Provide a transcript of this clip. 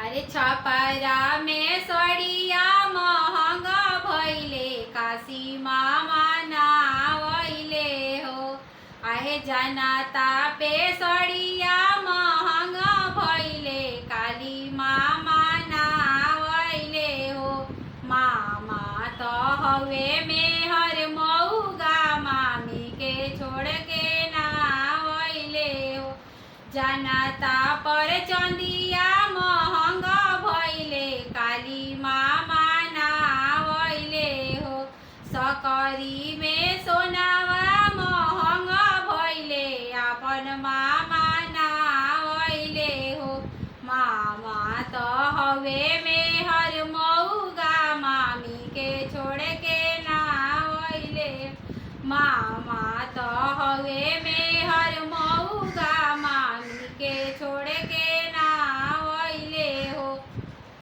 अरे छपरा में सड़िया महंगा भइले काशी मामा नावइले हो। आहे जनता पे सड़िया महंगा भइले काली मामा नावइले हो। मामा तो हवे मेहर मऊगा मामी के छोड़ के नावइले हो। जनता पर चंदिया महंगा भइले काली मामा नावइले हो। सकरी में सोनावा महंगा भइले आपन मामा नावइले हो। मामा तो हवे में